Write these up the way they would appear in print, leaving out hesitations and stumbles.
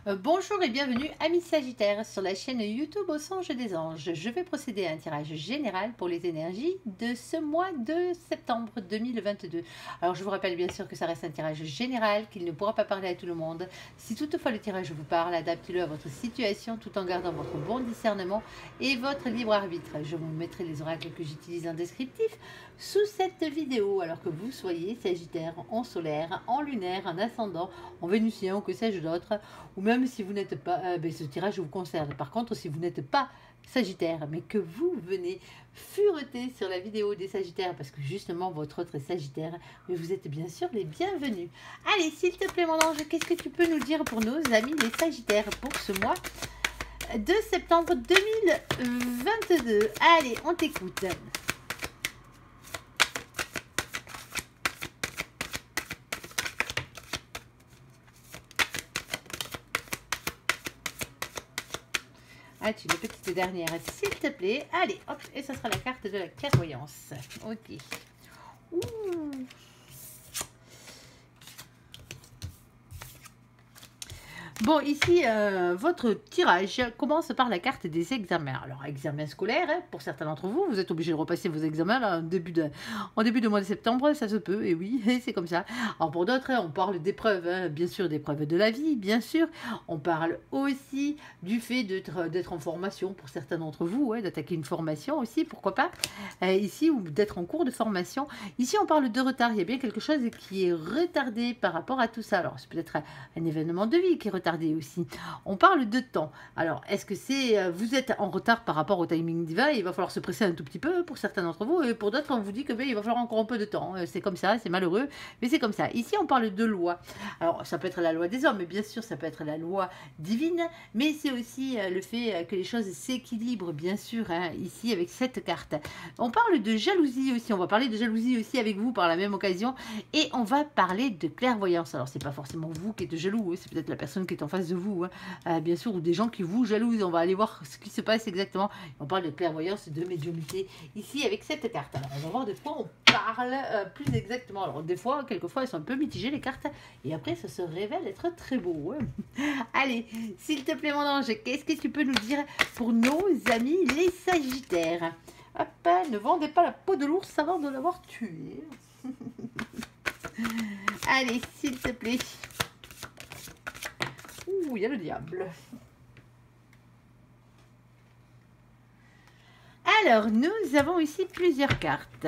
Bonjour et bienvenue amis Sagittaires sur la chaîne YouTube Au Songe des Anges. Je vais procéder à un tirage général pour les énergies de ce mois de septembre 2022. Alors je vous rappelle bien sûr que ça reste un tirage général, qu'il ne pourra pas parler à tout le monde. Si toutefois le tirage vous parle, adaptez-le à votre situation tout en gardant votre bon discernement et votre libre arbitre. Je vous mettrai les oracles que j'utilise en descriptif sous cette vidéo, alors que vous soyez Sagittaire, en solaire, en lunaire, en ascendant, en vénusien ou que sais-je d'autre, ou même si vous n'êtes pas, ce tirage vous concerne. Par contre, si vous n'êtes pas Sagittaire, mais que vous venez fureter sur la vidéo des Sagittaires, parce que justement votre autre est Sagittaire, mais vous êtes bien sûr les bienvenus. Allez, s'il te plaît mon ange, qu'est-ce que tu peux nous dire pour nos amis les Sagittaires pour ce mois de septembre 2022? Allez, on t'écoute. Ah, tu une petite dernière, s'il te plaît. Allez, hop, et ça sera la carte de la clairvoyance. Ok. Ouh. Bon, ici, votre tirage commence par la carte des examens. Alors, examen scolaire, hein, pour certains d'entre vous, vous êtes obligés de repasser vos examens là, en début de mois de septembre, ça se peut, et oui, c'est comme ça. Alors, pour d'autres, hein, on parle d'épreuves, hein, bien sûr, d'épreuves de la vie, bien sûr. On parle aussi du fait d'être en formation, pour certains d'entre vous, hein, d'attaquer une formation aussi, pourquoi pas, ici, ou d'être en cours de formation. Ici, on parle de retard, il y a bien quelque chose qui est retardé par rapport à tout ça. Alors, c'est peut-être un événement de vie qui est retardé aussi. On parle de temps. Alors, est-ce que c'est vous êtes en retard par rapport au timing divin? Il va falloir se presser un tout petit peu pour certains d'entre vous, et pour d'autres, on vous dit que il va falloir encore un peu de temps. C'est comme ça, c'est malheureux, mais c'est comme ça. Ici, on parle de loi. Alors, ça peut être la loi des hommes, mais bien sûr, ça peut être la loi divine, mais c'est aussi le fait que les choses s'équilibrent, bien sûr, hein, ici, avec cette carte. On parle de jalousie aussi. On va parler de jalousie aussi avec vous par la même occasion, et on va parler de clairvoyance. Alors, c'est pas forcément vous qui êtes jaloux, c'est peut-être la personne qui est en face de vous, hein. Bien sûr, ou des gens qui vous jalousent. On va aller voir ce qui se passe exactement. On parle de clairvoyance et de médiumnité ici avec cette carte. Alors, on va voir de quoi on parle plus exactement. Alors, des fois, quelquefois, elles sont un peu mitigées, les cartes, et après, ça se révèle être très beau, hein. Allez, s'il te plaît, mon ange, qu'est-ce que tu peux nous dire pour nos amis les Sagittaires? Hop, ne vendez pas la peau de l'ours avant de l'avoir tué. Allez, s'il te plaît. Ouh, il y a le diable. Alors, nous avons ici plusieurs cartes.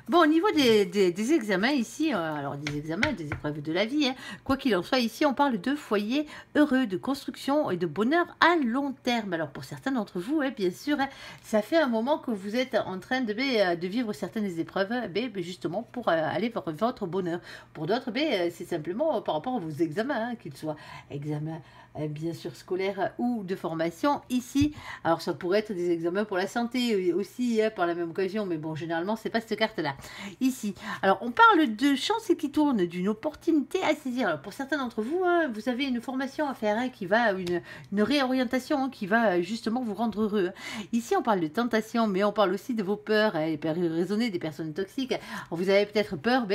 Bon, au niveau des examens ici, alors des examens, des épreuves de la vie, hein, quoi qu'il en soit, ici on parle de foyer heureux, de construction et de bonheur à long terme. Alors pour certains d'entre vous, hein, bien sûr, hein, ça fait un moment que vous êtes en train de vivre certaines épreuves, justement pour aller vers votre bonheur. Pour d'autres, c'est simplement par rapport à vos examens, hein, qu'ils soient examens bien sûr scolaires ou de formation ici. Alors ça pourrait être des examens pour la santé aussi, hein, par la même occasion, mais bon, généralement c'est pas cette carte là ici. Alors on parle de chance qui tourne, d'une opportunité à saisir. Alors pour certains d'entre vous, hein, vous avez une formation à faire, hein, qui va une réorientation, hein, qui va justement vous rendre heureux. Ici on parle de tentation, mais on parle aussi de vos peurs, hein, les peurs irraisonnées, des personnes toxiques. Vous avez peut-être peur,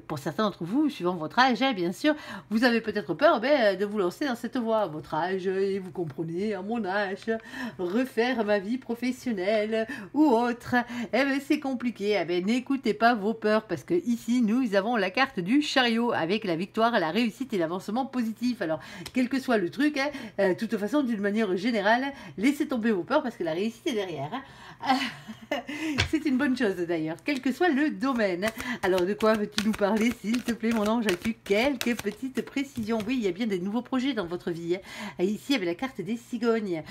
pour certains d'entre vous, suivant votre âge, hein, bien sûr, vous avez peut-être peur de vous lancer dans cette voie à votre âge, et vous comprenez, à mon âge, refaire ma vie professionnelle ou autre, c'est compliqué. N'écoutez pas vos peurs, parce que ici nous avons la carte du chariot avec la victoire, la réussite et l'avancement positif. Alors quel que soit le truc, de toute façon, d'une manière générale, laissez tomber vos peurs parce que la réussite est derrière, hein. C'est une bonne chose d'ailleurs, quel que soit le domaine. Alors de quoi veux-tu nous parler, s'il te plaît, mon ange? As-tu quelques petites précisions? Oui, il y a bien des nouveaux projets dans votre vie, hein. Ici avec la carte des cigognes,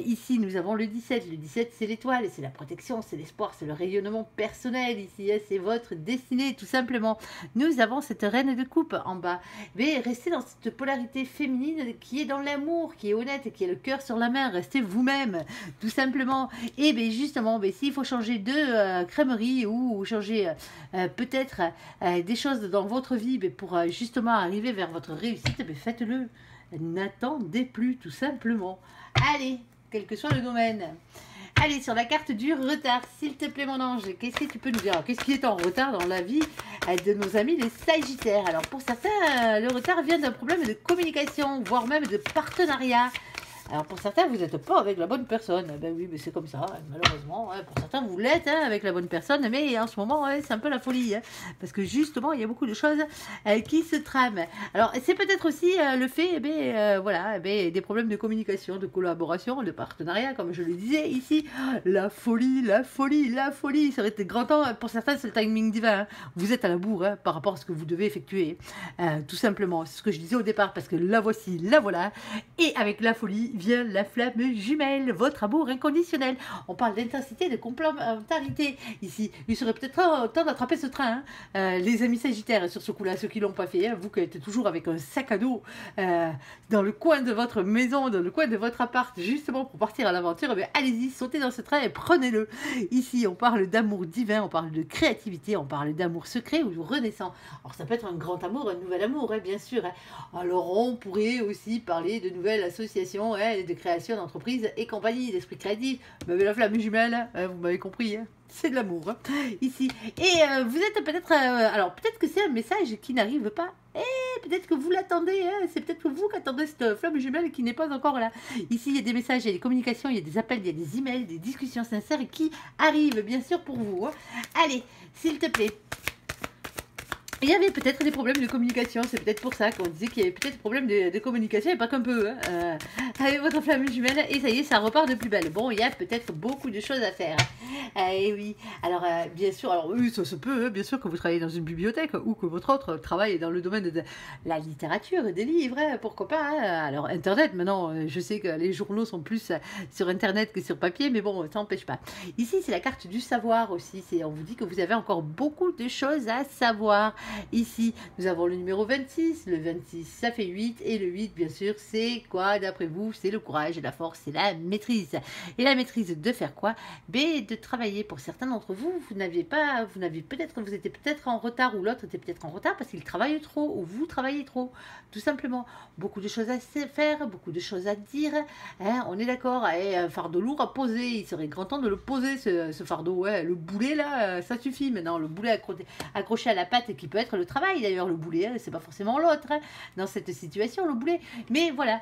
ici nous avons le 17. Le 17, c'est l'étoile, c'est la protection, c'est l'espoir, c'est le rayonnement personnel ici, hein, c'est votre destinée tout simplement. Nous avons cette reine de coupe en bas, mais restez dans cette polarité féminine qui est dans l'amour, qui est honnête, qui a le cœur sur la main. Restez vous-même tout simplement. Et justement, s'il faut changer de crèmerie ou changer peut-être des choses dans votre vie, pour justement arriver vers votre réussite, faites-le. N'attendez plus tout simplement. Allez, quel que soit le domaine. Allez, sur la carte du retard, s'il te plaît mon ange, qu'est-ce que tu peux nous dire? Qu'est-ce qui est en retard dans la vie de nos amis les Sagittaires? Alors pour certains, le retard vient d'un problème de communication, voire même de partenariat. Alors pour certains, vous n'êtes pas avec la bonne personne. Ben oui, mais c'est comme ça, malheureusement. Pour certains, vous l'êtes avec la bonne personne, mais en ce moment, c'est un peu la folie. Parce que justement, il y a beaucoup de choses qui se trament. Alors c'est peut-être aussi le fait, voilà, des problèmes de communication, de collaboration, de partenariat, comme je le disais ici. La folie, la folie, la folie. Ça aurait été grand temps. Pour certains, c'est le timing divin. Vous êtes à la bourre par rapport à ce que vous devez effectuer. Tout simplement, c'est ce que je disais au départ, parce que la voici, la voilà. Et avec la folie, vient la flamme jumelle, votre amour inconditionnel. On parle d'intensité, de complémentarité ici. Il serait peut-être temps d'attraper ce train, les amis sagittaires, sur ce coup-là, ceux qui ne l'ont pas fait, vous qui êtes toujours avec un sac à dos dans le coin de votre maison, dans le coin de votre appart, justement pour partir à l'aventure, allez-y, sautez dans ce train et prenez-le. Ici, on parle d'amour divin, on parle de créativité, on parle d'amour secret ou renaissant. Alors ça peut être un grand amour, un nouvel amour, bien sûr. Alors on pourrait aussi parler de nouvelles associations, de création d'entreprises et compagnie, d'esprit créatif. Mais la flamme jumelle, vous m'avez compris, c'est de l'amour ici. Et vous êtes peut-être, alors peut-être que c'est un message qui n'arrive pas. Et peut-être que vous l'attendez, c'est peut-être vous qui attendez cette flamme jumelle qui n'est pas encore là. Ici, il y a des messages, il y a des communications, il y a des appels, il y a des emails, des discussions sincères qui arrivent, bien sûr, pour vous. Allez, s'il te plaît. Il y avait peut-être des problèmes de communication, c'est peut-être pour ça qu'on disait qu'il y avait peut-être des problèmes de communication, et pas qu'un peu, avec votre flamme jumelle, et ça y est, ça repart de plus belle. Bon, il y a peut-être beaucoup de choses à faire. Et oui, alors bien sûr, alors oui, ça se peut, bien sûr que vous travaillez dans une bibliothèque, ou que votre autre travaille dans le domaine de la littérature, des livres, pourquoi pas. Alors Internet, maintenant, je sais que les journaux sont plus sur Internet que sur papier, mais bon, ça n'empêche pas. Ici, c'est la carte du savoir aussi, on vous dit que vous avez encore beaucoup de choses à savoir. Ici, nous avons le numéro 26, le 26, ça fait 8, et le 8, bien sûr, c'est quoi d'après vous? C'est le courage, la force, c'est la maîtrise. Et la maîtrise de faire quoi? De travailler. Pour certains d'entre vous, vous étiez peut-être en retard, ou l'autre était peut-être en retard parce qu'il travaille trop, ou vous travaillez trop, tout simplement. Beaucoup de choses à faire, beaucoup de choses à dire, on est d'accord, et un fardeau lourd à poser, il serait grand temps de le poser, ce fardeau, le boulet là, ça suffit maintenant, le boulet accroché à la patte qui peut être le travail d'ailleurs, le boulet, c'est pas forcément l'autre dans cette situation, le boulet, mais voilà,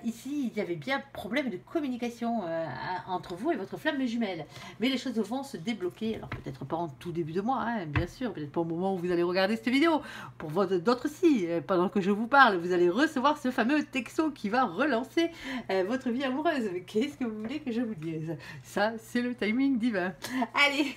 ici il y avait bien problème de communication entre vous et votre flamme jumelle, mais les choses vont se débloquer, alors peut-être pas en tout début de mois, bien sûr, peut-être pas au moment où vous allez regarder cette vidéo, pour d'autres si, pendant que je vous parle, vous allez recevoir ce fameux texto qui va relancer votre vie amoureuse, mais qu'est-ce que vous voulez que je vous dise? Ça, c'est le timing divin. Allez,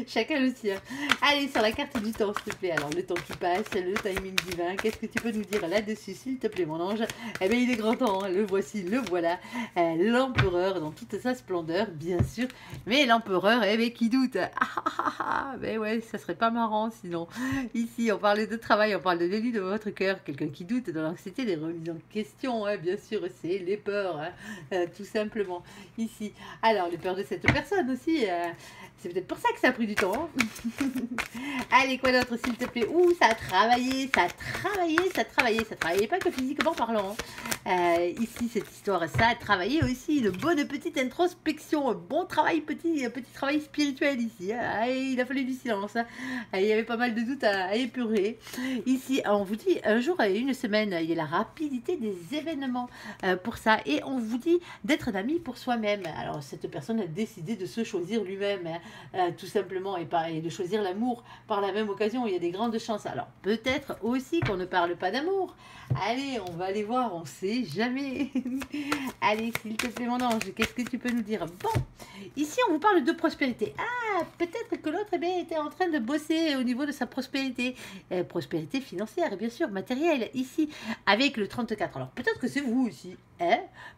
chacun le sien. Allez, sur la carte du temps, s'il te plaît. Alors, le temps qui passe, le timing divin, qu'est-ce que tu peux nous dire là-dessus, s'il te plaît, mon ange? Eh bien, il est grand temps, le voici, le voilà. L'empereur dans toute sa splendeur, bien sûr. Mais l'empereur, qui doute. Mais ouais, ça serait pas marrant sinon. Ici, on parlait de travail, on parle de l'élu de votre cœur. Quelqu'un qui doute, de l'anxiété, des remises en question, bien sûr, c'est les peurs, tout simplement. Ici, alors, les peurs de cette personne aussi, c'est peut-être pour ça que ça a pris du temps. Allez, quoi d'autre, s'il te plaît? Ouh, ça a travaillé, ça a travaillé, ça a travaillé. Ça travaillait pas que physiquement parlant. Ici, cette histoire, ça a travaillé aussi. Une bonne petite introspection, un bon travail, petit travail spirituel ici. Il a fallu du silence. Il y avait pas mal de doutes à épurer. Ici, on vous dit un jour et une semaine, il y a la rapidité des événements pour ça. Et on vous dit d'être un ami pour soi-même. Alors, cette personne a décidé de se choisir lui-même, tout simplement, et de choisir l'amour par la même occasion. Il y a des grandes chances. Alors, peut-être aussi qu'on ne parle pas d'amour. Allez, on va aller voir, on sait jamais. Allez, s'il te plaît, mon ange, qu'est-ce que tu peux nous dire? Bon, ici, on vous parle de prospérité. Ah, peut-être que l'autre était en train de bosser au niveau de sa prospérité. Prospérité financière, bien sûr, matérielle, ici, avec le 34. Alors, peut-être que c'est vous aussi.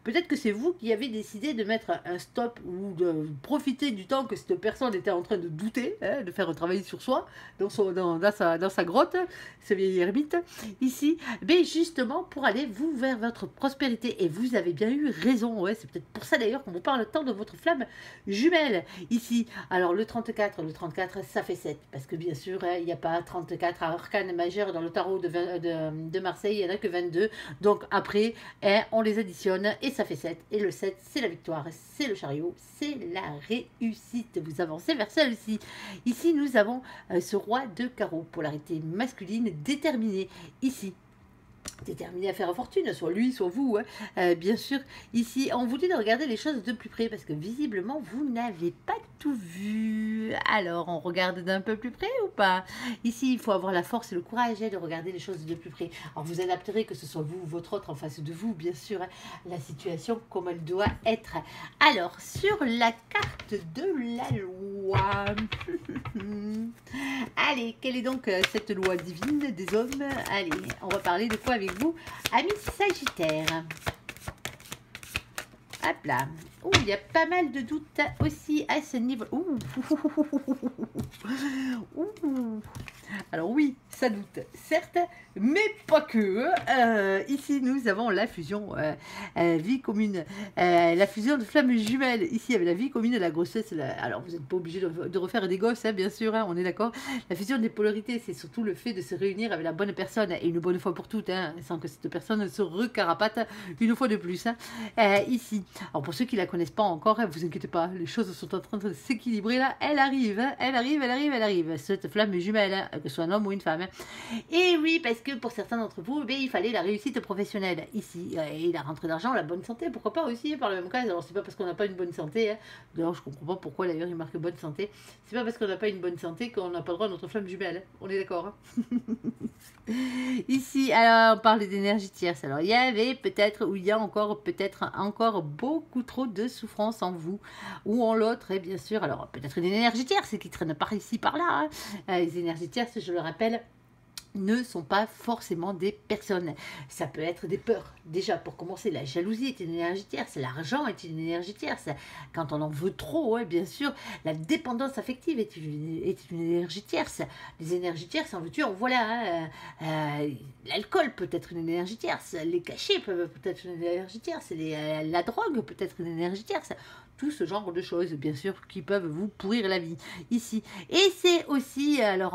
Peut-être que c'est vous qui avez décidé de mettre un stop ou de profiter du temps que cette personne était en train de douter, de faire travailler sur soi dans sa grotte, ce vieil ermite, ici, mais justement pour aller vous vers votre prospérité. Et vous avez bien eu raison. Ouais, c'est peut-être pour ça d'ailleurs qu'on vous parle tant de votre flamme jumelle ici. Alors le 34, ça fait 7. Parce que bien sûr, il n'y a pas 34 arcanes majeures dans le tarot de Marseille. Il n'y en a que 22. Donc après, on les additionne et ça fait 7. Et le 7, c'est la victoire, c'est le chariot, c'est la réussite. Vous avancez vers celle-ci. Ici, nous avons ce roi de carreau, polarité masculine déterminée. Ici, déterminé à faire fortune, soit lui, soit vous. Bien sûr, ici, on vous dit de regarder les choses de plus près parce que visiblement, vous n'avez pas tout vu. Alors, on regarde d'un peu plus près ou pas? Ici, il faut avoir la force et le courage de regarder les choses de plus près. Alors, vous adapterez, que ce soit vous ou votre autre en face de vous, bien sûr, la situation comme elle doit être. Alors, sur la carte de la loi, allez, quelle est donc cette loi divine des hommes? Allez, on va parler de quoi avec vous, amis Sagittaires? Hop là. Ouh, il y a pas mal de doutes aussi à ce niveau. Ouh. Ouh. Alors oui, ça doute, certes, mais pas que. Ici, nous avons la fusion vie commune, la fusion de flammes jumelles. Ici, avec la vie commune et la grossesse. Alors, vous n'êtes pas obligé de refaire des gosses, bien sûr, on est d'accord. La fusion des polarités, c'est surtout le fait de se réunir avec la bonne personne, et une bonne fois pour toutes, sans que cette personne se recarapate une fois de plus. Ici, alors pour ceux qui ne la connaissent pas encore, vous inquiétez pas, les choses sont en train de s'équilibrer là. Elle arrive, elle arrive, cette flamme jumelle, que ce soit un homme ou une femme. Et oui, parce que pour certains d'entre vous, il fallait la réussite professionnelle ici, et la rentrée d'argent, la bonne santé, pourquoi pas aussi par le même cas. Alors c'est pas parce qu'on n'a pas une bonne santé, d'ailleurs je comprends pas pourquoi d'ailleurs il marque bonne santé, c'est pas parce qu'on n'a pas une bonne santé qu'on n'a pas le droit à notre flamme jumelle, on est d'accord. Ici, alors on parle d'énergie tierce. Alors il y avait peut-être, ou il y a encore peut-être encore beaucoup trop de souffrance en vous ou en l'autre, et bien sûr, alors peut-être une énergie tierce qui traîne par ici, par là. Les énergies tierces, je le rappelle, ne sont pas forcément des personnes. Ça peut être des peurs. Déjà, pour commencer, la jalousie est une énergie tierce, l'argent est une énergie tierce. Quand on en veut trop, bien sûr, la dépendance affective est une énergie tierce. Les énergies tierces, en veux-tu, en voilà. L'alcool peut être une énergie tierce, les cachets peuvent être une énergie tierce, la drogue peut être une énergie tierce. Tout ce genre de choses, bien sûr, qui peuvent vous pourrir la vie ici. Et c'est aussi, alors,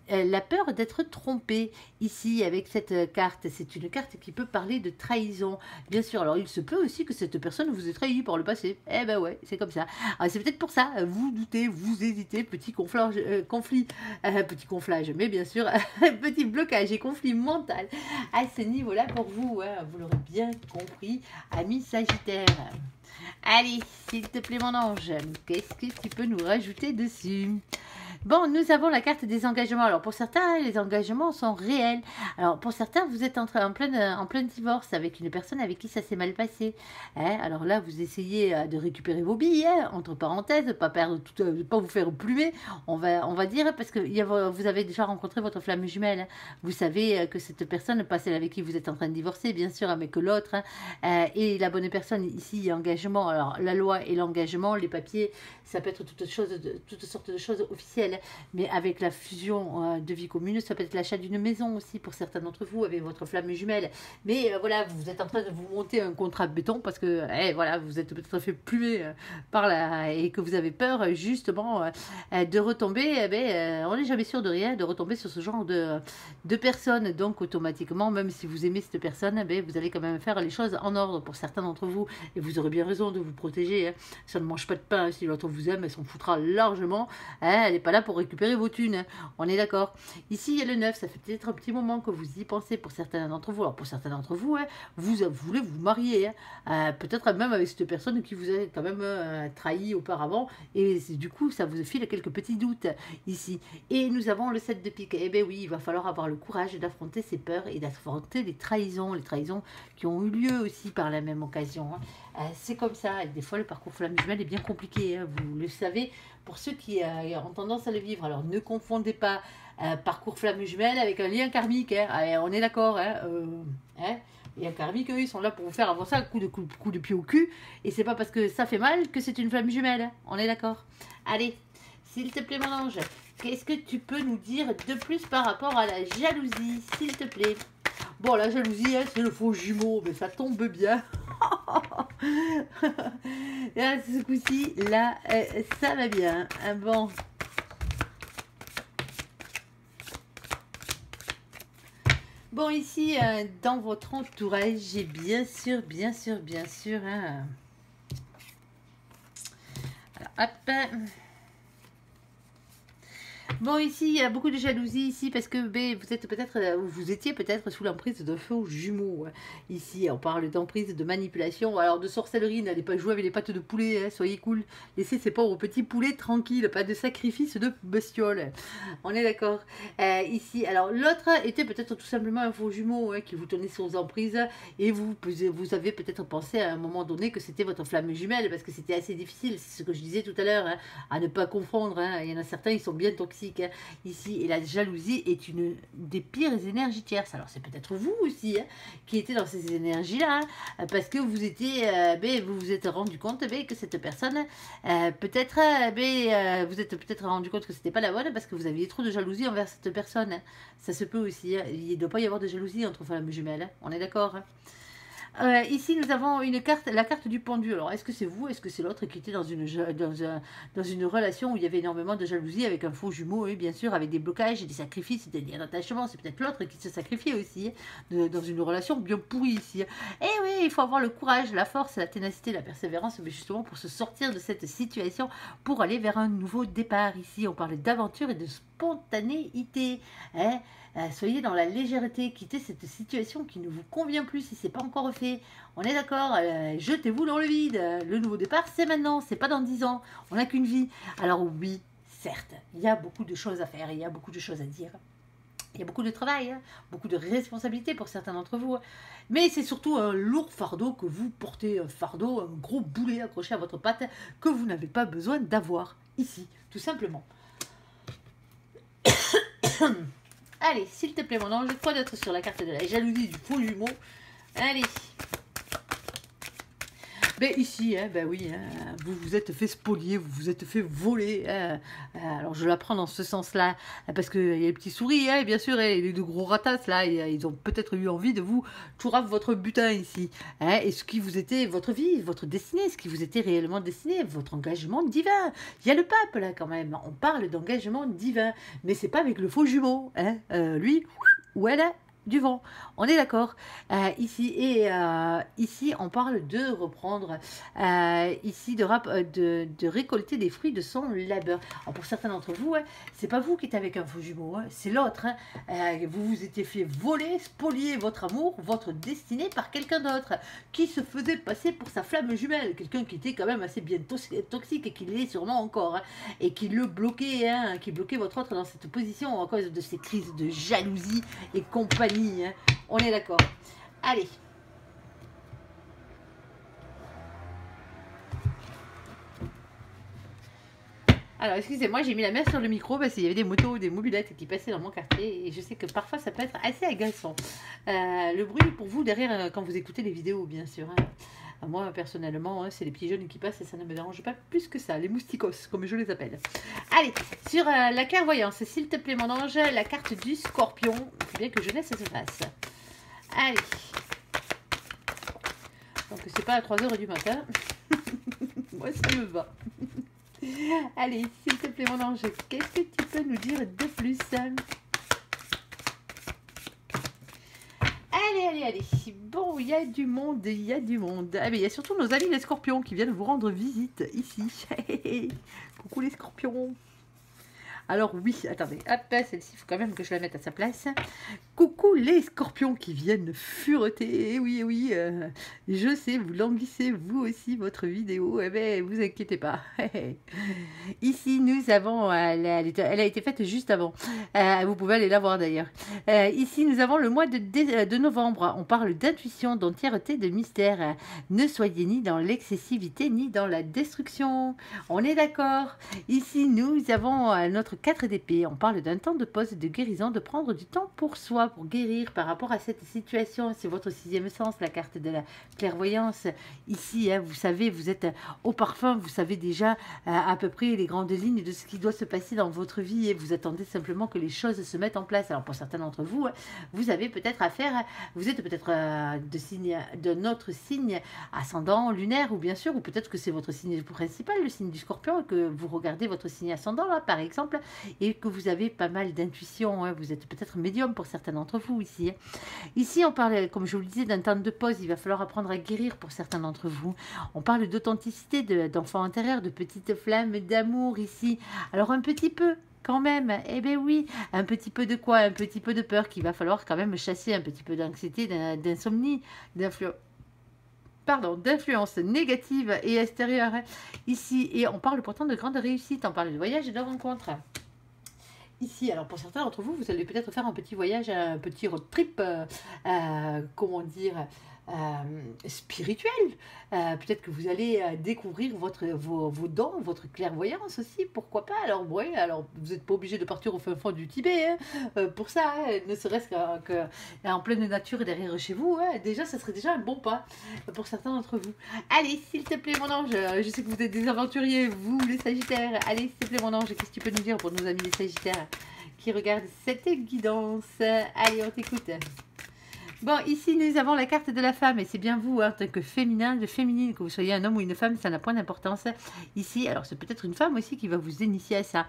la peur d'être trompé ici avec cette carte. C'est une carte qui peut parler de trahison, bien sûr. Alors, il se peut aussi que cette personne vous ait trahi par le passé. Eh ben ouais, c'est comme ça. C'est peut-être pour ça, vous doutez, vous hésitez, petit conflit, petit conflage, mais bien sûr, petit blocage et conflit mental à ce niveau-là pour vous. Vous l'aurez bien compris, amis Sagittaires. Allez, s'il te plaît mon ange, qu'est-ce que tu peux nous rajouter dessus? Bon, nous avons la carte des engagements. Alors, pour certains, les engagements sont réels. Alors, pour certains, vous êtes en plein divorce avec une personne avec qui ça s'est mal passé. Alors là, vous essayez de récupérer vos billes, entre parenthèses, pas vous faire plumer, on va dire, parce que vous avez déjà rencontré votre flamme jumelle. Vous savez que cette personne, pas celle avec qui vous êtes en train de divorcer, bien sûr, mais que l'autre, et la bonne personne, ici, engagement. Alors, la loi et l'engagement, les papiers, ça peut être toutes sortes de choses officielles. Mais avec la fusion de vie commune, ça peut être l'achat d'une maison aussi pour certains d'entre vous avec votre flamme jumelle. Mais voilà, vous êtes en train de vous monter un contrat de béton parce que voilà, vous êtes peut-être fait plumer par là et que vous avez peur justement de retomber. On n'est jamais sûr de rien, de retomber sur ce genre de personnes. Donc automatiquement, même si vous aimez cette personne, vous allez quand même faire les choses en ordre pour certains d'entre vous. Et vous aurez bien raison de vous protéger. Ça ne mange pas de pain. Si l'autre vous aime, elle s'en foutra largement. Elle n'est pas là pour récupérer vos thunes, on est d'accord. Ici, il y a le 9, ça fait peut-être un petit moment que vous y pensez pour certains d'entre vous. Alors, pour certains d'entre vous, vous voulez vous marier, peut-être même avec cette personne qui vous a quand même trahi auparavant, et du coup, ça vous file quelques petits doutes ici. Et nous avons le 7 de pique. Eh bien oui, il va falloir avoir le courage d'affronter ses peurs et d'affronter les trahisons qui ont eu lieu aussi par la même occasion. C'est comme ça, et des fois le parcours flamme jumelle est bien compliqué, vous le savez, pour ceux qui ont tendance à le vivre. Alors ne confondez pas parcours flamme jumelle avec un lien karmique, on est d'accord, les karmiques, eux, ils sont là pour vous faire avancer un coup de pied au cul, et c'est pas parce que ça fait mal que c'est une flamme jumelle, on est d'accord. Allez, s'il te plaît mon ange, qu'est-ce que tu peux nous dire de plus par rapport à la jalousie, s'il te plaît? Bon, la jalousie, hein, c'est le faux jumeau, mais ça tombe bien. Là, ce coup-ci, là, ça va bien. Bon. Bon, ici, dans votre entourage, j'ai bien sûr, hein. Alors, hop. Bon, ici, il y a beaucoup de jalousie ici parce que vous êtes peut-être, vous étiez peut-être sous l'emprise de faux jumeaux. Ici, on parle d'emprise, de manipulation, alors de sorcellerie. N'allez pas jouer avec les pattes de poulet, hein, soyez cool. Laissez ces pauvres petits poulets tranquilles, pas de sacrifice de bestioles. On est d'accord. Ici, alors l'autre était peut-être tout simplement un faux jumeau, hein, qui vous tenait sous emprise et vous avez peut-être pensé à un moment donné que c'était votre flamme jumelle parce que c'était assez difficile, c'est ce que je disais tout à l'heure, hein, à ne pas confondre. Hein. Il y en a certains, ils sont bien toxiques. Ici, et la jalousie est une des pires énergies tierces. Alors c'est peut-être vous aussi, hein, qui étiez dans ces énergies là, parce que vous étiez vous vous êtes rendu compte que cette personne peut-être vous êtes peut-être rendu compte que c'était pas la bonne parce que vous aviez trop de jalousie envers cette personne, hein. Ça se peut aussi, hein. Il ne doit pas y avoir de jalousie entre femmes jumelles, hein. On est d'accord, hein. Ici, nous avons une carte, la carte du pendu. Alors, est-ce que c'est vous? Est-ce que c'est l'autre qui était dans une relation où il y avait énormément de jalousie avec un faux jumeau, et bien sûr, avec des blocages, des sacrifices, des liens d'attachement? C'est peut-être l'autre qui se sacrifiait aussi, hein, dans une relation bien pourrie ici. Et oui, il faut avoir le courage, la force, la ténacité, la persévérance, mais justement pour se sortir de cette situation, pour aller vers un nouveau départ. Ici, on parle d'aventure et de spontanéité, hein. Soyez dans la légèreté, quittez cette situation qui ne vous convient plus si c'est pas encore fait. On est d'accord, jetez-vous dans le vide. Le nouveau départ, c'est maintenant, c'est pas dans 10 ans. On n'a qu'une vie. Alors oui, certes, il y a beaucoup de choses à faire, il y a beaucoup de choses à dire. Il y a beaucoup de travail, hein, beaucoup de responsabilités pour certains d'entre vous. Mais c'est surtout un lourd fardeau que vous portez, un fardeau, un gros boulet accroché à votre patte que vous n'avez pas besoin d'avoir ici, tout simplement. Allez, s'il te plaît, mon ange, toi d'être sur la carte de la jalousie du faux jumeau. Allez. Ben ici, hein, ben oui, hein, vous vous êtes fait spolier, vous vous êtes fait voler. Hein. Alors je la prends dans ce sens-là, parce qu'il y a les petits souris, hein, bien sûr, et les deux gros ratasses, là, ils ont peut-être eu envie de vous chouraf votre butin ici. Hein, et ce qui vous était votre vie, votre destinée, ce qui vous était réellement destiné, votre engagement divin. Il y a le pape, là, quand même. On parle d'engagement divin, mais c'est pas avec le faux jumeau. Hein. Lui, ou elle, du vent, on est d'accord. Ici on parle de reprendre, ici de récolter des fruits de son labeur. Alors pour certains d'entre vous, hein, c'est pas vous qui êtes avec un faux jumeau, hein, c'est l'autre. Hein. Vous vous étiez fait voler, spolier votre amour, votre destinée par quelqu'un d'autre qui se faisait passer pour sa flamme jumelle, quelqu'un qui était quand même assez bien toxique et qui l'est sûrement encore, hein, et qui le bloquait, hein, qui bloquait votre autre dans cette position à cause de ces crises de jalousie et compagnie. Hein. On est d'accord. Allez. Alors, excusez-moi, j'ai mis la main sur le micro parce qu'il y avait des motos, des mobilettes qui passaient dans mon quartier et je sais que parfois ça peut être assez agaçant. Le bruit pour vous derrière quand vous écoutez les vidéos, bien sûr. Hein. Moi, personnellement, hein, c'est les petits jeunes qui passent et ça ne me dérange pas plus que ça. Les mousticos, comme je les appelle. Allez, sur la clairvoyance, s'il te plaît, mon ange, la carte du scorpion. Il faut bien que jeunesse se fasse. Allez. Donc, c'est pas à 3 h du matin. Moi, ça me va. Allez, s'il te plaît, mon ange, qu'est-ce que tu peux nous dire de plus? Allez. Bon, il y a du monde, il y a du monde. Ah, mais il y a surtout nos amis les scorpions qui viennent vous rendre visite ici. Coucou les scorpions. Alors oui, attendez, hop, celle-ci, il faut quand même que je la mette à sa place. Coucou les scorpions qui viennent fureter. Oui, je sais, vous languissez vous aussi votre vidéo. Eh bien, vous inquiétez pas. Ici, nous avons, elle a été faite juste avant. Vous pouvez aller la voir d'ailleurs. Ici, nous avons le mois de novembre. On parle d'intuition, d'entièreté, de mystère. Ne soyez ni dans l'excessivité, ni dans la destruction. On est d'accord. Ici, nous avons notre 4 d'épée. On parle d'un temps de pause, de guérison, de prendre du temps pour soi. toi pour guérir par rapport à cette situation. C'est votre sixième sens, la carte de la clairvoyance. Ici, hein, vous savez, vous êtes au parfum, vous savez déjà à peu près les grandes lignes de ce qui doit se passer dans votre vie et vous attendez simplement que les choses se mettent en place. Alors pour certains d'entre vous, vous avez peut-être affaire, vous êtes peut-être de notre signe ascendant lunaire ou bien sûr, ou peut-être que c'est votre signe principal, le signe du Scorpion, et que vous regardez votre signe ascendant là par exemple et que vous avez pas mal d'intuition, hein. Vous êtes peut-être médium pour certains d'entre vous ici. Ici on parle, comme je vous le disais, d'un temps de pause, il va falloir apprendre à guérir pour certains d'entre vous. On parle d'authenticité, d'enfant intérieur, de petites flammes d'amour ici. Alors un petit peu quand même, eh bien oui, un petit peu de quoi? Un petit peu de peur qu'il va falloir quand même chasser, un petit peu d'anxiété, d'insomnie, d'influence négative et extérieure ici. Et on parle pourtant de grande réussite, on parle de voyage et de rencontre. Ici, alors pour certains d'entre vous, vous allez peut-être faire un petit voyage, un petit road trip, comment dire, spirituel. Peut-être que vous allez découvrir vos dons, votre clairvoyance aussi, pourquoi pas. Alors, ouais, alors vous n'êtes pas obligé de partir au fin fond du Tibet pour ça, hein, ne serait-ce qu'en pleine nature derrière chez vous. Hein, déjà, ça serait déjà un bon pas pour certains d'entre vous. Allez, s'il te plaît, mon ange, je sais que vous êtes des aventuriers, vous, les Sagittaires. Allez, s'il te plaît, mon ange, qu'est-ce que tu peux nous dire pour nos amis les Sagittaires qui regardent cette guidance? Allez, on t'écoute. Bon, ici, nous avons la carte de la femme, et c'est bien vous, hein, en tant que féminin, de féminine, que vous soyez un homme ou une femme, ça n'a point d'importance. Ici, alors c'est peut-être une femme aussi qui va vous initier à ça.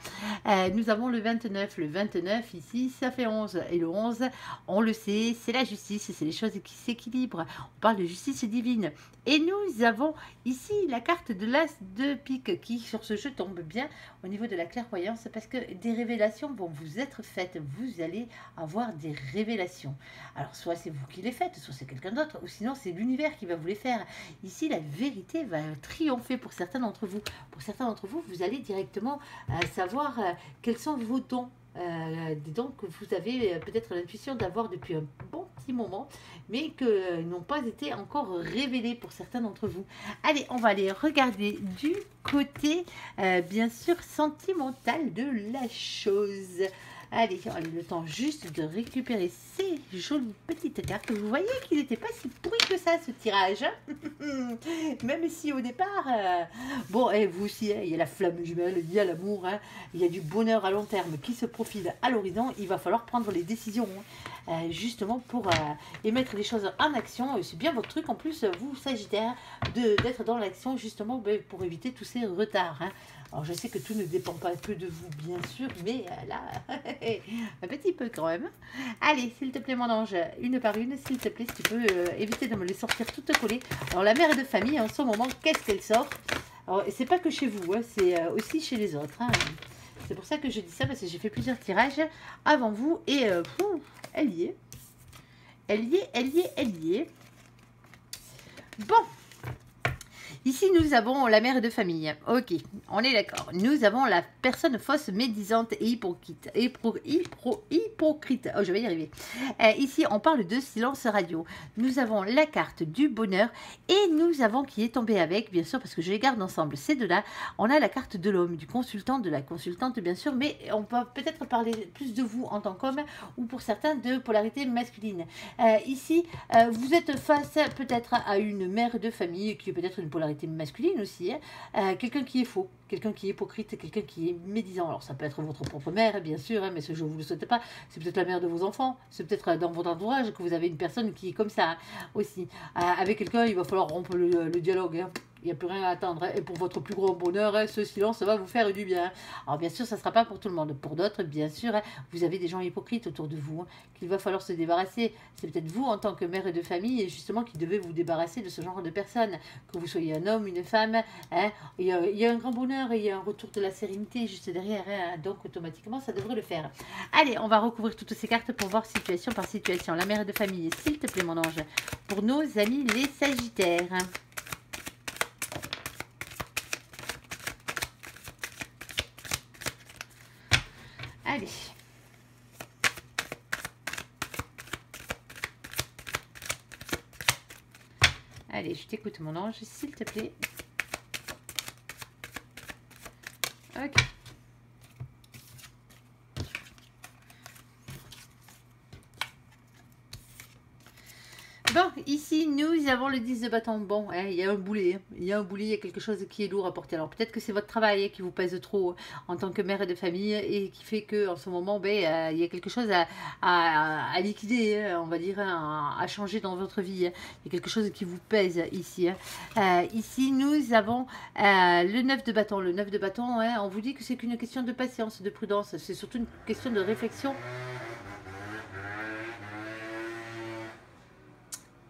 Nous avons le 29. Le 29, ici, ça fait 11. Et le 11, on le sait, c'est la justice, c'est les choses qui s'équilibrent. On parle de justice divine. Et nous avons ici la carte de l'as de pique, qui sur ce jeu tombe bien au niveau de la clairvoyance, parce que des révélations vont vous être faites. Vous allez avoir des révélations. Alors, soit c'est vous qui les faites, soit c'est quelqu'un d'autre, ou sinon c'est l'univers qui va vous les faire. Ici, la vérité va triompher pour certains d'entre vous. Pour certains d'entre vous, vous allez directement savoir quels sont vos dons. Des dons que vous avez peut-être l'intuition d'avoir depuis un bon petit moment, mais que n'ont pas été encore révélés pour certains d'entre vous. Allez, on va aller regarder du côté, bien sûr, sentimental de la chose. Allez, le temps juste de récupérer ces jolies petites cartes. Vous voyez qu'il n'était pas si pourri que ça, ce tirage. Même si au départ... Bon, et vous aussi, il y a la flamme jumelle, il y a l'amour, il y a du bonheur à long terme qui se profile à l'horizon. Il va falloir prendre les décisions, justement, pour émettre les choses en action. C'est bien votre truc, en plus, vous, Sagittaire, d'être dans l'action, justement, pour éviter tous ces retards. Alors, je sais que tout ne dépend pas que de vous, bien sûr, mais là, un petit peu quand même. Allez, s'il te plaît, mon ange, une par une, s'il te plaît, si tu peux éviter de me les sortir toutes collées. Alors, la mère de famille, en ce moment, qu'est-ce qu'elle sort? Alors, c'est pas que chez vous, c'est aussi chez les autres. C'est pour ça que je dis ça, parce que j'ai fait plusieurs tirages avant vous, et elle y est. Elle y est, elle y est, elle y est. Bon. Ici, nous avons la mère de famille. Ok, on est d'accord. Nous avons la personne fausse, médisante et hypocrite. Hypocrite. Oh, je vais y arriver. Ici, on parle de silence radio. Nous avons la carte du bonheur et nous avons qui est tombé avec, bien sûr, parce que je les garde ensemble, ces deux-là. On a la carte de l'homme, du consultant, de la consultante, bien sûr, mais on peut peut-être parler plus de vous en tant qu'homme ou pour certains de polarité masculine. Ici, vous êtes face peut-être à une mère de famille qui est peut-être une polarité masculine aussi, quelqu'un qui est faux, quelqu'un qui est hypocrite, quelqu'un qui est médisant. Alors ça peut être votre propre mère, bien sûr, mais ce je ne vous le souhaite pas. C'est peut-être la mère de vos enfants, c'est peut-être dans votre entourage que vous avez une personne qui est comme ça aussi. Avec quelqu'un, il va falloir rompre le dialogue. Il n'y a plus rien à attendre. Et pour votre plus grand bonheur, ce silence va vous faire du bien. Alors bien sûr, ça ne sera pas pour tout le monde. Pour d'autres, bien sûr, vous avez des gens hypocrites autour de vous qu'il va falloir se débarrasser. C'est peut-être vous, en tant que mère de famille, justement, qui devez vous débarrasser de ce genre de personnes. Que vous soyez un homme, une femme, il y a un grand bonheur et il y a un retour de la sérénité juste derrière. Donc, automatiquement, ça devrait le faire. Allez, on va recouvrir toutes ces cartes pour voir situation par situation. La mère de famille, s'il te plaît, mon ange, pour nos amis les Sagittaires. Allez. Allez, je t'écoute, mon ange, s'il te plaît. Ok. Bon, ici, nous avons le 10 de bâton. Bon, hein, il y a un boulet. Il y a un boulet, il y a quelque chose qui est lourd à porter. Alors, peut-être que c'est votre travail qui vous pèse trop en tant que mère de famille et qui fait que en ce moment, ben, il y a quelque chose à liquider, on va dire, à changer dans votre vie. Il y a quelque chose qui vous pèse ici. Ici, nous avons le 9 de bâton. Le 9 de bâton, on vous dit que c'est qu'une question de patience, de prudence. C'est surtout une question de réflexion.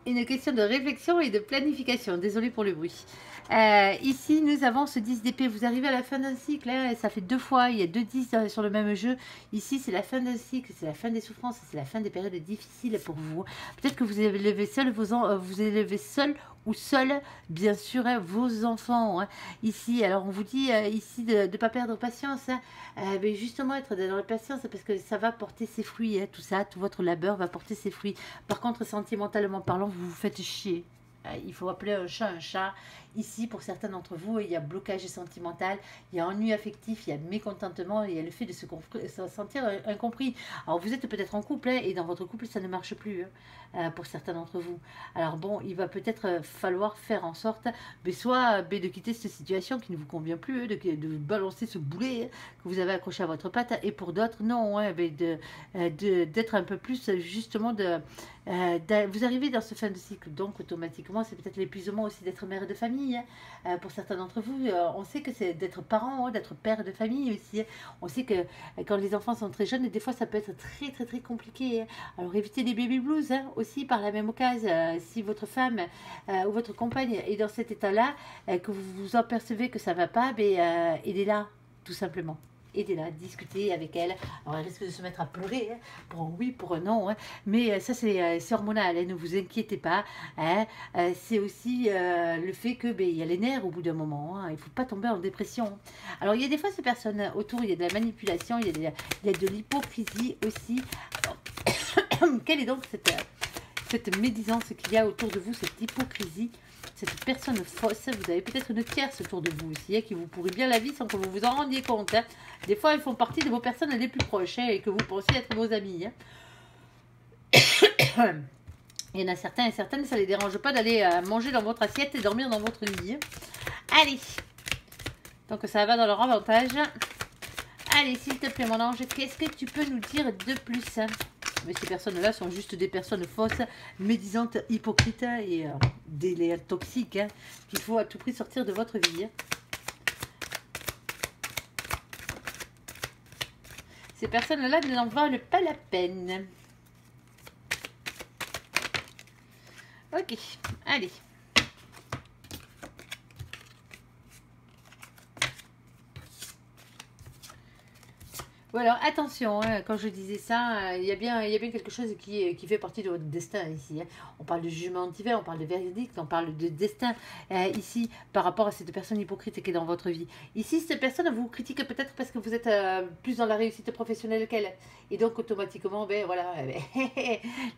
Une question de réflexion et de planification. Désolée pour le bruit. Ici, nous avons ce 10 d'épée. Vous arrivez à la fin d'un cycle. Ça fait 2 fois. Il y a 2 10 sur le même jeu. Ici, c'est la fin d'un cycle. C'est la fin des souffrances. C'est la fin des périodes difficiles pour vous. Peut-être que vous élevez seul vous élevez seul ou seul, bien sûr, vos enfants. Ici, alors on vous dit ici de ne pas perdre patience. Mais justement, être dans la patience parce que ça va porter ses fruits. Tout ça, tout votre labeur va porter ses fruits. Par contre, sentimentalement parlant, vous vous faites chier. Il faut appeler un chat un chat. Ici, pour certains d'entre vous, il y a blocage sentimental, il y a ennui affectif, il y a mécontentement, il y a le fait de se sentir incompris. Alors, vous êtes peut-être en couple et dans votre couple, ça ne marche plus pour certains d'entre vous. Alors bon, il va peut-être falloir faire en sorte, mais soit de quitter cette situation qui ne vous convient plus, de balancer ce boulet que vous avez accroché à votre patte, et pour d'autres, non, d'être un peu plus justement vous arrivez dans ce fin de cycle, donc automatiquement, c'est peut-être l'épuisement aussi d'être mère de famille. Pour certains d'entre vous, on sait que c'est d'être parent, d'être père de famille aussi. On sait que quand les enfants sont très jeunes, des fois ça peut être très très très compliqué. Alors évitez les baby blues aussi par la même occasion. Si votre femme ou votre compagne est dans cet état-là, que vous vous apercevez que ça ne va pas, aidez-la tout simplement. Aidez-la, discutez avec elle. Alors, elle risque de se mettre à pleurer, pour un oui, pour un non. Mais ça, c'est hormonal, ne vous inquiétez pas. C'est aussi le fait que il y a les nerfs au bout d'un moment. Il ne faut pas tomber en dépression. Alors, il y a des fois ces personnes autour, il y a de la manipulation, il y a de l'hypocrisie aussi. Alors, quelle est donc cette médisance qu'il y a autour de vous, cette hypocrisie, cette personne fausse? Vous avez peut-être une tierce autour de vous aussi, qui vous pourrit bien la vie sans que vous vous en rendiez compte. Des fois, ils font partie de vos personnes les plus proches et que vous pensez être vos amis. Il y en a certains et certaines, ça ne les dérange pas d'aller manger dans votre assiette et dormir dans votre lit. Allez, donc ça va dans leur avantage. Allez, s'il te plaît, mon ange, qu'est-ce que tu peux nous dire de plus? Mais ces personnes-là sont juste des personnes fausses, médisantes, hypocrites et des liens toxiques qu'il faut à tout prix sortir de votre vie. Ces personnes-là n'en valent pas la peine. Ok, allez. Ou alors attention, quand je disais ça, il y a bien quelque chose qui fait partie de votre destin ici. On parle de jugement divin, on parle de verdict, on parle de destin ici par rapport à cette personne hypocrite qui est dans votre vie. Ici, cette personne vous critique peut-être parce que vous êtes plus dans la réussite professionnelle qu'elle. Et donc automatiquement, voilà,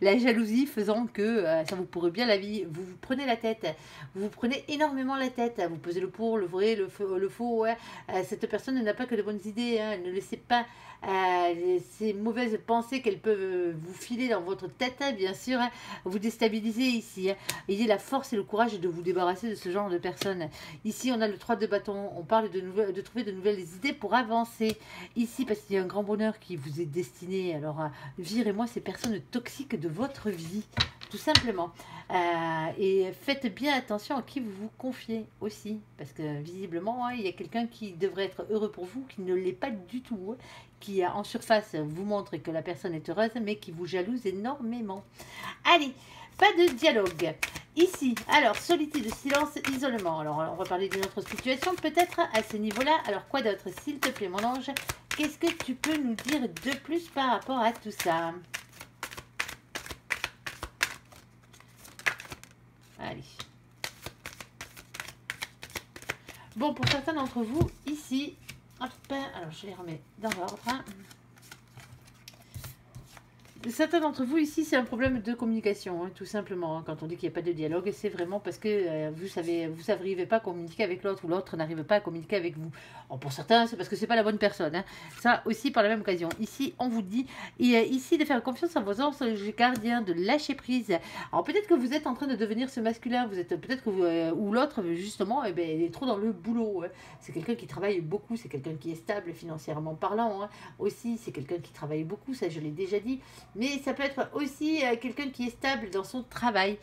la jalousie faisant que ça vous pourrait bien la vie. Vous vous prenez la tête, vous vous prenez énormément la tête. Vous pesez le pour, le vrai, le faux. Cette personne n'a pas que de bonnes idées, ne laissez pas ces mauvaises pensées qu'elles peuvent vous filer dans votre tête, bien sûr, vous déstabiliser ici. Ayez la force et le courage de vous débarrasser de ce genre de personnes. Ici, on a le 3 de bâton. On parle de trouver de nouvelles idées pour avancer. Ici, parce qu'il y a un grand bonheur qui vous est destiné. Alors, virez-moi ces personnes toxiques de votre vie, tout simplement. Et faites bien attention à qui vous vous confiez aussi. Parce que, visiblement, il y a quelqu'un qui devrait être heureux pour vous, qui ne l'est pas du tout. Qui en surface vous montre que la personne est heureuse, mais qui vous jalouse énormément. Allez, pas de dialogue. Ici, alors, solitude, silence, isolement. Alors, on va parler d'une autre situation, peut-être, à ce niveau-là. Alors, quoi d'autre, s'il te plaît, mon ange? Qu'est-ce que tu peux nous dire de plus par rapport à tout ça? Allez. Bon, pour certains d'entre vous, ici... Hop, alors je les remets dans l'ordre. Certains d'entre vous ici, c'est un problème de communication, hein, tout simplement. Hein. Quand on dit qu'il n'y a pas de dialogue, c'est vraiment parce que vous n'arrivez pas à communiquer avec l'autre ou l'autre n'arrive pas à communiquer avec vous. Alors, pour certains, c'est parce que c'est pas la bonne personne. Hein. Ça aussi par la même occasion. Ici, on vous dit ici de faire confiance à vos anges gardiens, de lâcher prise. Alors peut-être que vous êtes en train de devenir ce masculin, vous êtes peut-être que ou l'autre justement, eh ben, il est trop dans le boulot. Hein. C'est quelqu'un qui travaille beaucoup, c'est quelqu'un qui est stable financièrement parlant. Hein. Aussi, c'est quelqu'un qui travaille beaucoup, ça je l'ai déjà dit. Mais ça peut être aussi quelqu'un qui est stable dans son travail,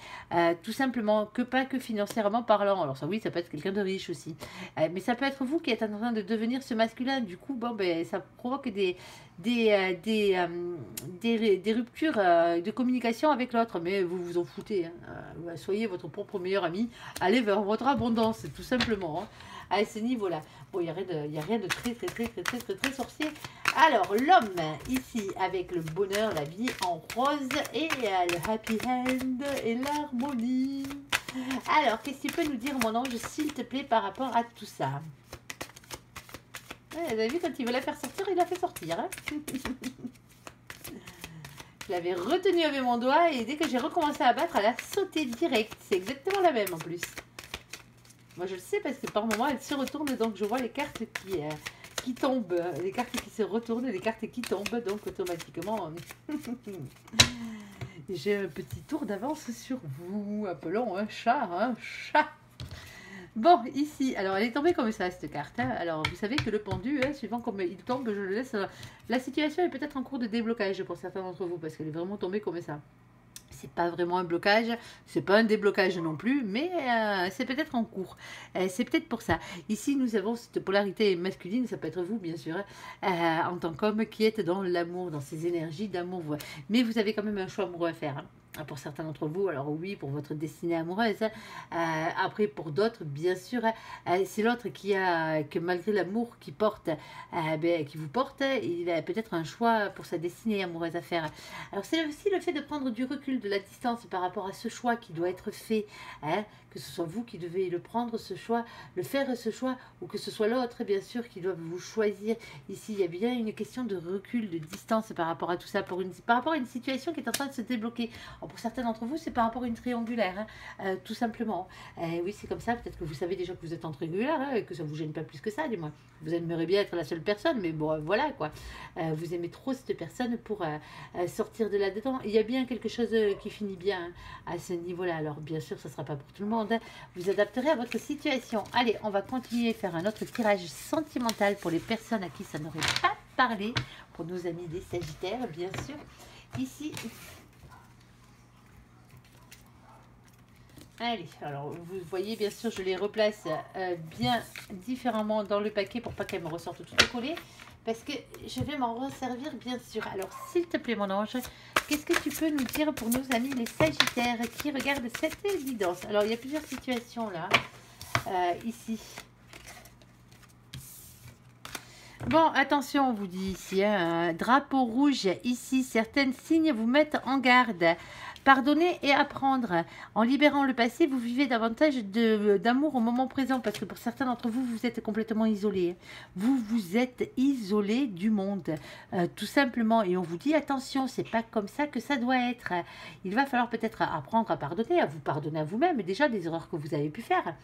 tout simplement, pas que financièrement parlant. Alors ça oui, ça peut être quelqu'un de riche aussi. Mais ça peut être vous qui êtes en train de devenir ce masculin. Du coup, bon, ben, ça provoque des ruptures de communication avec l'autre. Mais vous vous en foutez. Hein. Soyez votre propre meilleur ami. Allez vers votre abondance, tout simplement. Hein. À ce niveau-là. Bon, il n'y a rien de très sorcier. Alors, l'homme, ici, avec le bonheur, la vie en rose, et le happy end et l'harmonie. Alors, qu'est-ce que tu peux nous dire, mon ange, s'il te plaît, par rapport à tout ça? Vous avez vu, quand il veut la faire sortir, il la fait sortir. Hein. Je l'avais retenue avec mon doigt, et dès que j'ai recommencé à battre, elle a sauté direct. C'est exactement la même, en plus. Moi, je le sais, parce que par moment, elle se retourne, donc je vois les cartes qui tombent, les cartes qui se retournent, les cartes qui tombent, donc automatiquement, j'ai un petit tour d'avance sur vous. Appelons un chat, un chat. Bon, ici, alors elle est tombée comme ça, cette carte. Hein. Alors, vous savez que le pendu, hein, suivant comme il tombe, je le laisse. La situation est peut-être en cours de déblocage pour certains d'entre vous, parce qu'elle est vraiment tombée comme ça. C'est pas vraiment un blocage, c'est pas un déblocage non plus, mais c'est peut-être en cours. C'est peut-être pour ça. Ici, nous avons cette polarité masculine, ça peut être vous, bien sûr, en tant qu'homme qui êtes dans l'amour, dans ces énergies d'amour. Mais vous avez quand même un choix amoureux à faire. Hein. Pour certains d'entre vous, alors oui, pour votre destinée amoureuse. Après, pour d'autres, bien sûr, c'est l'autre que malgré l'amour qu'il porte, qui vous porte, il a peut-être un choix pour sa destinée amoureuse à faire. Alors, c'est aussi le fait de prendre du recul, de la distance par rapport à ce choix qui doit être fait. Hein, que ce soit vous qui devez le prendre, ce choix, le faire, ce choix, ou que ce soit l'autre, bien sûr, qui doit vous choisir. Ici, il y a bien une question de recul, de distance par rapport à tout ça, par rapport à une situation qui est en train de se débloquer. Alors, pour certains d'entre vous, c'est par rapport à une triangulaire, hein, tout simplement. Oui, c'est comme ça. Peut-être que vous savez déjà que vous êtes en triangulaire, hein, et que ça ne vous gêne pas plus que ça, du moins. Vous aimeriez bien être la seule personne, mais bon, voilà, quoi. Vous aimez trop cette personne pour sortir de là-dedans. Il y a bien quelque chose qui finit bien hein, à ce niveau-là. Alors, bien sûr, ça ne sera pas pour tout le monde. Hein. Vous adapterez à votre situation. Allez, on va continuer à faire un autre tirage sentimental pour les personnes à qui ça n'aurait pas parlé. Pour nos amis des Sagittaires, bien sûr. Ici... Allez, alors vous voyez, bien sûr, je les replace bien différemment dans le paquet pour pas qu'elles me ressortent toutes collées. Parce que je vais m'en resservir, bien sûr. Alors, s'il te plaît, mon ange, qu'est-ce que tu peux nous dire pour nos amis les Sagittaires qui regardent cette évidence? Alors, il y a plusieurs situations là, ici. Bon, attention, on vous dit ici, hein, drapeau rouge, ici, certains signes vous mettent en garde. Pardonner et apprendre. En libérant le passé, vous vivez davantage d'amour au moment présent, parce que pour certains d'entre vous, vous êtes complètement isolés. Vous êtes isolés du monde, tout simplement. Et on vous dit, attention, c'est pas comme ça que ça doit être. Il va falloir peut-être apprendre à pardonner, à vous pardonner à vous-même, déjà des erreurs que vous avez pu faire.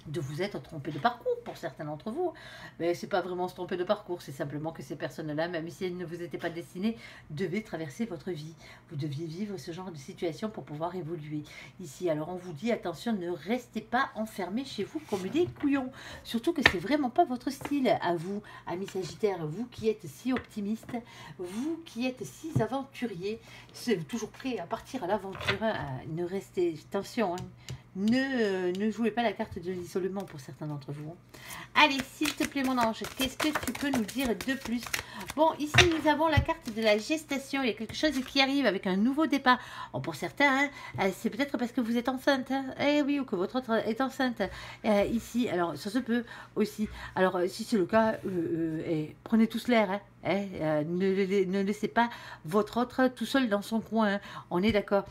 De vous être trompé de parcours pour certains d'entre vous. Mais c'est pas vraiment se tromper de parcours, c'est simplement que ces personnes-là, même si elles ne vous étaient pas destinées, devaient traverser votre vie. Vous deviez vivre ce genre de situation pour pouvoir évoluer. Ici, alors on vous dit, attention, ne restez pas enfermés chez vous comme des couillons. Surtout que c'est vraiment pas votre style à vous, amis Sagittaires, vous qui êtes si optimistes, vous qui êtes si aventuriers, c'est toujours prêt à partir à l'aventure. Ne restez, attention, hein. Ne jouez pas la carte de l'isolement pour certains d'entre vous. Allez, s'il te plaît, mon ange, qu'est-ce que tu peux nous dire de plus? Bon, ici, nous avons la carte de la gestation. Il y a quelque chose qui arrive avec un nouveau départ. Bon, pour certains, hein, c'est peut-être parce que vous êtes enceinte. Hein, eh oui, ou que votre autre est enceinte. Ici, alors, ça se peut aussi. Alors, si c'est le cas, prenez tous l'air, hein. Ne laissez pas votre autre tout seul dans son coin, hein. On est d'accord.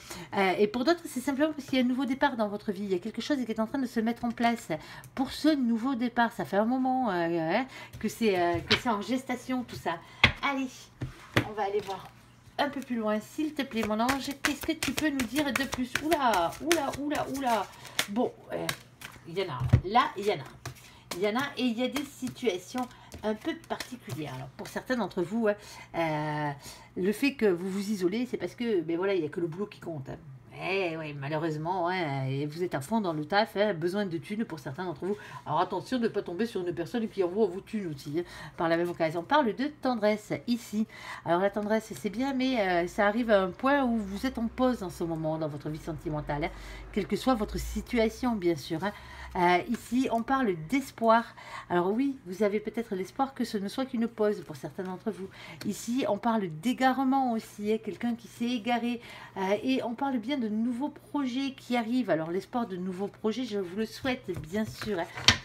Et pour d'autres, c'est simplement parce qu'il y a un nouveau départ dans votre vie. Il y a quelque chose qui est en train de se mettre en place pour ce nouveau départ. Ça fait un moment que c'est en gestation tout ça. Allez, on va aller voir. un peu plus loin, s'il te plaît, mon ange. Qu'est-ce que tu peux nous dire de plus? Oula, oula, oula, oula. Bon, il y en a. Là, il y en a. Il y en a et il y a des situations un peu particulières. Alors, pour certains d'entre vous, le fait que vous vous isolez, c'est parce que, ben voilà, il n'y a que le boulot qui compte. Hein. Oui, malheureusement, et vous êtes à fond dans le taf, besoin de thunes pour certains d'entre vous. Alors attention de ne pas tomber sur une personne qui envoie vos thunes aussi, par la même occasion. On parle de tendresse ici. Alors la tendresse, c'est bien, mais ça arrive à un point où vous êtes en pause en ce moment dans votre vie sentimentale, quelle que soit votre situation, bien sûr. Ici, on parle d'espoir. Alors oui, vous avez peut-être l'espoir que ce ne soit qu'une pause pour certains d'entre vous. Ici, on parle d'égarement aussi, quelqu'un qui s'est égaré. Et on parle bien de nouveaux projets qui arrivent. Alors l'espoir de nouveaux projets, je vous le souhaite bien sûr.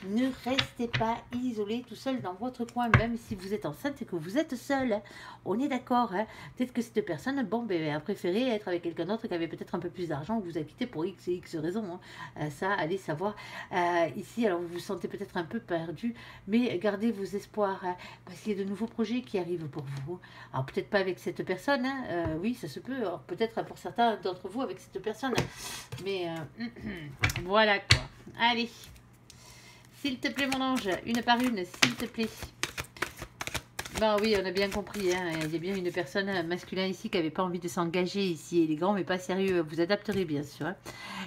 Ne restez pas isolé tout seul dans votre coin, même si vous êtes enceinte et que vous êtes seul. On est d'accord. Peut-être que cette personne, bon, a préféré être avec quelqu'un d'autre qui avait peut-être un peu plus d'argent ou vous a quitté pour X et X raisons. Ça, allez savoir. Ici, alors vous vous sentez peut-être un peu perdu, mais gardez vos espoirs, parce qu'il y a de nouveaux projets qui arrivent pour vous. Alors peut-être pas avec cette personne, oui, ça se peut, peut-être pour certains d'entre vous avec cette personne, mais voilà quoi. Allez, s'il te plaît mon ange, une par une, s'il te plaît. Ben oui, on a bien compris, hein. Il y a bien une personne masculin ici qui n'avait pas envie de s'engager ici, élégant mais pas sérieux, vous adapterez bien sûr. Hein.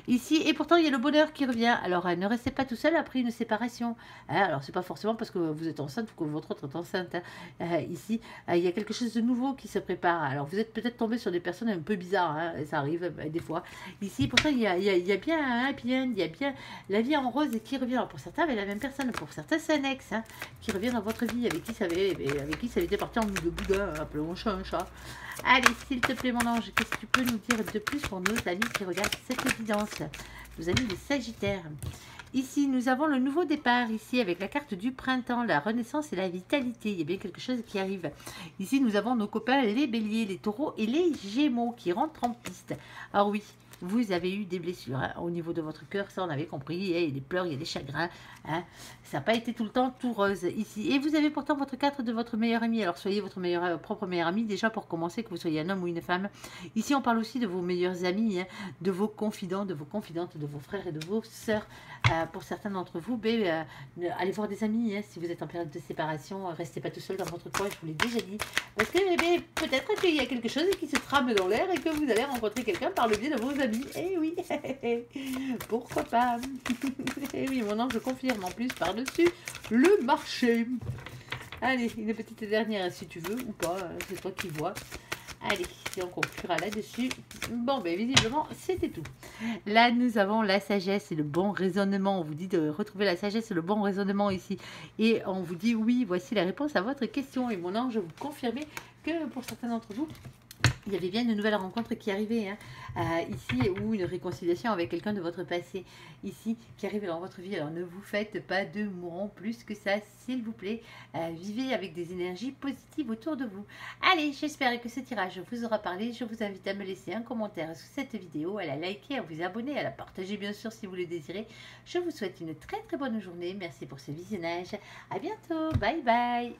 Ici, et pourtant il y a le bonheur qui revient, alors ne restez pas tout seul après une séparation. Hein. Alors c'est pas forcément parce que vous êtes enceinte ou que votre autre est enceinte. Hein. Ici, il y a quelque chose de nouveau qui se prépare. Alors vous êtes peut-être tombé sur des personnes un peu bizarres, hein. Ça arrive des fois. Ici, pourtant il y a bien un happy end, il y a bien la vie en rose qui revient. Alors pour certains, avec la même personne, pour certains c'est un ex qui revient dans votre vie, avec qui ça avait parti en bout de boudin, appelons un chat un chat. Allez, s'il te plaît, mon ange, qu'est-ce que tu peux nous dire de plus pour nos amis qui regardent cette évidence? Nos amis des Sagittaires. Ici, nous avons le nouveau départ, ici, avec la carte du printemps, la renaissance et la vitalité. Il y a bien quelque chose qui arrive. Ici, nous avons nos copains, les béliers, les taureaux et les gémeaux qui rentrent en piste. Alors oui, vous avez eu des blessures au niveau de votre cœur, ça on avait compris, il y a des pleurs, il y a des chagrins, ça n'a pas été tout le temps tout rose ici. Et vous avez pourtant votre carte de votre meilleur ami, alors soyez votre propre meilleur ami déjà pour commencer, que vous soyez un homme ou une femme. Ici on parle aussi de vos meilleurs amis, de vos confidents, de vos confidentes, de vos frères et de vos sœurs. Pour certains d'entre vous, allez voir des amis, si vous êtes en période de séparation, restez pas tout seul dans votre coin, je vous l'ai déjà dit. Parce que peut-être qu'il y a quelque chose qui se trame dans l'air et que vous allez rencontrer quelqu'un par le biais de vos amis. Eh oui, pourquoi pas. Eh oui, mon ange confirme en plus par-dessus le marché. Allez, une petite dernière si tu veux ou pas, c'est toi qui vois. Allez, si on conclura là-dessus. Bon, visiblement, c'était tout. Là, nous avons la sagesse et le bon raisonnement. On vous dit de retrouver la sagesse et le bon raisonnement ici. Et on vous dit, oui, voici la réponse à votre question. Et mon ange, vous confirmez que pour certains d'entre vous, il y avait bien une nouvelle rencontre qui arrivait ici, ou une réconciliation avec quelqu'un de votre passé ici qui arrive dans votre vie. Alors ne vous faites pas de mourants plus que ça, s'il vous plaît. Vivez avec des énergies positives autour de vous. Allez, j'espère que ce tirage vous aura parlé. Je vous invite à me laisser un commentaire sous cette vidéo, à la liker, à vous abonner, à la partager bien sûr si vous le désirez. Je vous souhaite une très très bonne journée. Merci pour ce visionnage. À bientôt. Bye bye.